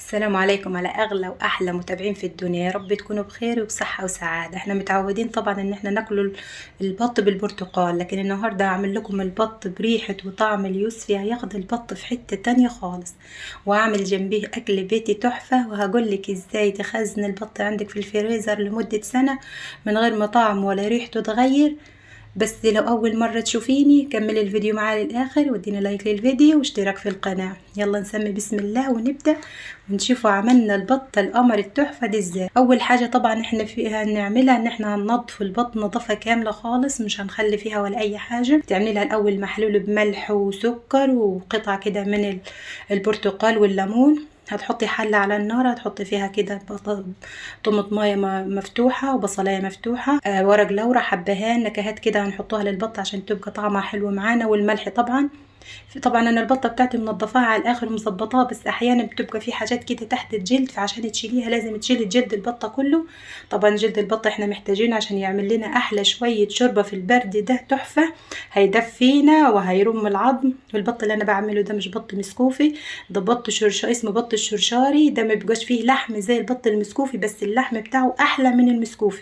السلام عليكم على اغلى واحلى متابعين في الدنيا، يا رب تكونوا بخير وبصحه وسعاده. احنا متعودين طبعا ان احنا ناكل البط بالبرتقال، لكن النهارده هعمل لكم البط بريحه وطعم اليوسفي، هياخد البط في حته تانية خالص. وهعمل جنبيه اكل بيتي تحفه، وهقول لك ازاي تخزن البط عندك في الفريزر لمده سنه من غير ما طعم ولا ريحته تغير. بس لو اول مرة تشوفيني كملي الفيديو معايا للاخر، وادينا لايك للفيديو واشتراك في القناة. يلا نسمي بسم الله ونبدأ ونشوفوا عملنا البط القمر التحفة دي ازاي. اول حاجة طبعا احنا فيها نعملها ان احنا هننضف البط نظافة كاملة خالص، مش هنخلي فيها ولا اي حاجة. تعملها الاول محلول بملح وسكر وقطع كده من البرتقال والليمون. هتحطي حلة على النار، هتحطي فيها كده طماطمايه مفتوحة وبصلاية مفتوحة، ورق لورا، حبهان، نكهات كده هنحطوها للبط عشان تبقى طعمها حلو معانا، والملح طبعا. طبعا انا البطه بتاعتي منضفاها على الاخر ومظبطاها، بس احيانا بتبقى في حاجات كده تحت الجلد، فعشان تشيليها لازم تشيلي جلد البطه كله. طبعا جلد البطه احنا محتاجينه عشان يعمل لنا احلى شويه شوربه في البرد ده تحفه، هيدفينا وهيرم العظم. والبط اللي انا بعمله ده مش بط مسكوفي، ده بط شرشا، اسمه بط الشرشاري. ده ما بيبقاش فيه لحم زي البط المسكوفي، بس اللحم بتاعه احلى من المسكوفي.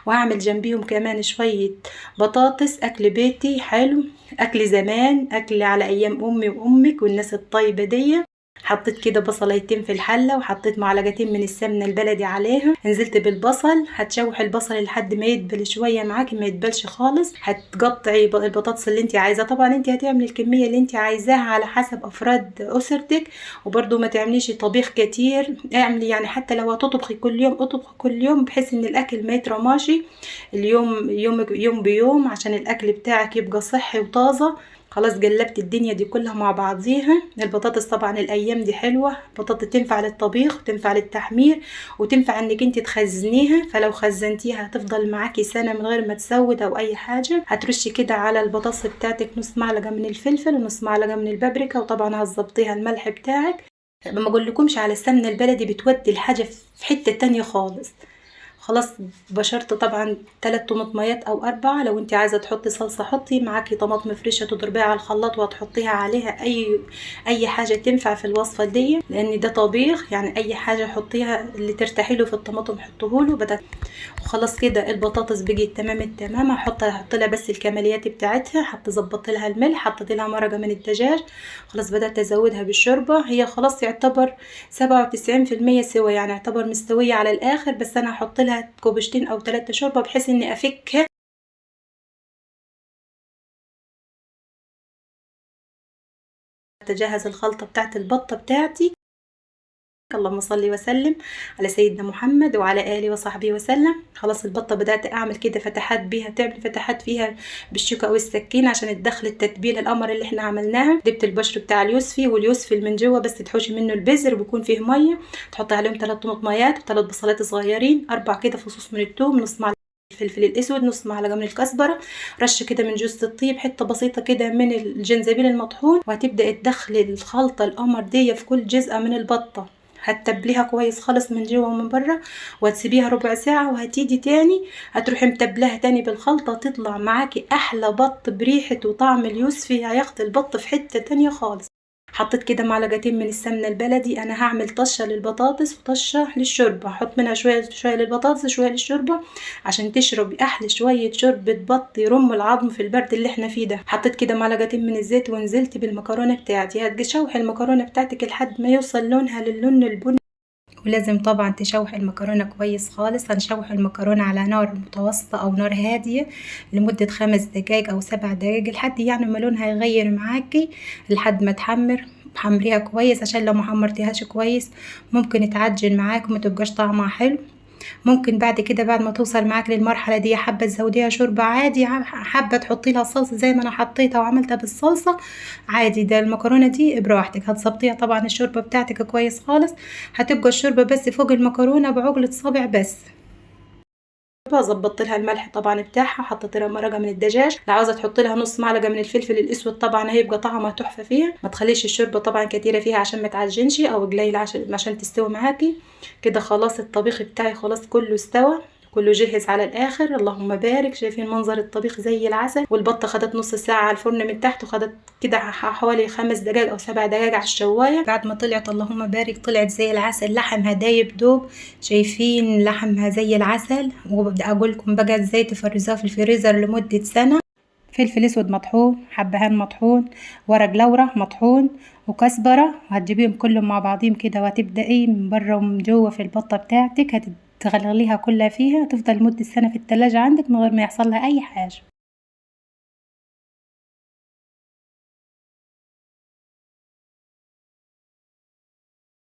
وهعمل جنبيهم كمان شوية بطاطس، أكل بيتي حلو، أكل زمان، أكل على أيام أمي وأمك والناس الطيبة دي. حطيت كده بصليتين في الحلة، وحطيت معلقتين من السمنة البلدي عليها. نزلت بالبصل، هتشوح البصل لحد ما يدبل شوية معاكي، ما يدبلش خالص. هتقطعي البطاطس اللي انت عايزاه، طبعا انت هتعملي الكمية اللي انت عايزاها على حسب أفراد أسرتك. وبرضو ما تعمليش طبيخ كتير، اعملي يعني حتى لو هتطبخي كل يوم اطبخي كل يوم، بحيث ان الأكل ما يترماش اليوم يوم بيوم، عشان الأكل بتاعك يبقى صحي وطازة. خلاص قلبت الدنيا دي كلها مع بعضيها. البطاطس طبعا الايام دي حلوه، بطاطس تنفع للطبيخ وتنفع للتحمير وتنفع انك انت تخزنيها، فلو خزنتيها هتفضل معاكي سنه من غير ما تسود او اي حاجه. هترشي كده على البطاطس بتاعتك نص معلقه من الفلفل ونص معلقه من البابريكا، وطبعا هتظبطيها الملح بتاعك. ما اقولكمش على السمنه البلدي، بتودي الحاجه في حته تانية خالص. خلاص بشرت طبعا 3 طماطميات او 4، لو انت عايزه تحطي صلصه حطي معاكي طماطم فريشه تضربيها على الخلاط وهتحطيها عليها. اي حاجه تنفع في الوصفه دي، لان ده طبيخ يعني اي حاجه حطيها اللي ترتاحي له في الطماطم حطوه له. وخلاص كده البطاطس بقت تمام التمام. هحط لها بس الكماليات بتاعتها، حط ظبطت لها الملح، حطيت لها مرقه من الدجاج. خلاص بدات ازودها بالشوربه، هي خلاص يعتبر 97% سوا، يعني يعتبر مستويه على الاخر. بس انا هحط لها كوبشتين او 3 شوربه بحيث اني افكها. تجهز الخلطه بتاعت البطه بتاعتي. اللهم صل وسلم على سيدنا محمد وعلى اله وصحبه وسلم. خلاص البطه بدات اعمل كده فتحات بيها، تعمل فتحات فيها بالشوكه او السكين عشان تدخل التتبيله القمر اللي احنا عملناها. جبت البشر بتاع اليوسفي، واليوسفي من جوه بس تحوشي منه البذر، بيكون فيه ميه. تحطي عليهم 3 طماطميات و3 بصلات صغيرين، 4 كده فصوص من الثوم، نص معلقه الفلفل الاسود، نص معلقه من الكزبره، رشه كده من جوز الطيب، حته بسيطه كده من الجنزبيل المطحون. وهتبداي تدخلي الخلطه القمر دي في كل جزء من البطه. هتتبليها كويس خالص من جوه ومن بره، وهتسيبيها ربع ساعه، وهتيجي تاني هتروحي متبلاها تاني بالخلطه، تطلع معاكي احلى بط بريحه وطعم اليوسفي، هياخد البط في حته تانية خالص. حطيت كده معلقتين من السمنه البلدي. انا هعمل طشه للبطاطس وطشه للشوربه، هحط منها شويه شويه للبطاطس وشويه للشوربه عشان تشربي احلى شويه شوربه بط يرم العظم في البرد اللي احنا فيه ده. حطيت كده معلقتين من الزيت، ونزلت بالمكرونه بتاعتي. هتشوحي المكرونه بتاعتك لحد ما يوصل لونها للون البني. ولازم طبعا تشوحي المكرونة كويس خالص. هنشوح المكرونة على نار متوسطة أو نار هادية لمدة 5 دقايق أو 7 دقايق، لحد يعني ما لونها يغير معاكي، لحد ما تحمر. حمريها كويس عشان لو محمرتيهاش كويس ممكن تعجن معاك وما تبقاش طعمها حلو. ممكن بعد كده بعد ما توصل معاك للمرحلة دي حابة تزوديها شوربة عادي، حابة تحطي لها صلصة زي ما انا حطيتها وعملتها بالصلصة عادي. ده المكرونة دي براحتك. هتصبطيها طبعا الشوربة بتاعتك كويس خالص، هتبقى الشوربة بس فوق المكرونة بعقلة صابع بس. ظبطت لها الملح طبعا بتاعها، حطيت لها مرقه من الدجاج. لو عاوزه تحط لها نص معلقه من الفلفل الاسود طبعا هيبقى طعمها تحفه فيها. ما تخليش الشوربه طبعا كتيره فيها عشان ما تعجنش، او قليله عشان تستوي معاكي. كده خلاص الطبيخ بتاعي خلاص كله استوى، كله جهز على الاخر. اللهم بارك. شايفين منظر الطبيخ زي العسل. والبطه خدت نص ساعه على الفرن من تحت، وخدت كده حوالي 5 دقايق او 7 دقايق على الشوايه. بعد ما طلعت اللهم بارك طلعت زي العسل، لحمها دايب دوب. شايفين لحمها زي العسل. وببدا اقول لكم بقى ازاي تفرزوها في الفريزر لمده سنه. فلفل اسود مطحون، حبهان مطحون، ورق لورا مطحون، وكزبرة، وهتجيبيهم كلهم مع بعضهم كده، وهتبدأي من بره ومن جوه في البطة بتاعتك، هتغلغليها كلها فيها، تفضل مدة سنة في التلاجة عندك من غير ما يحصل لها أي حاجة.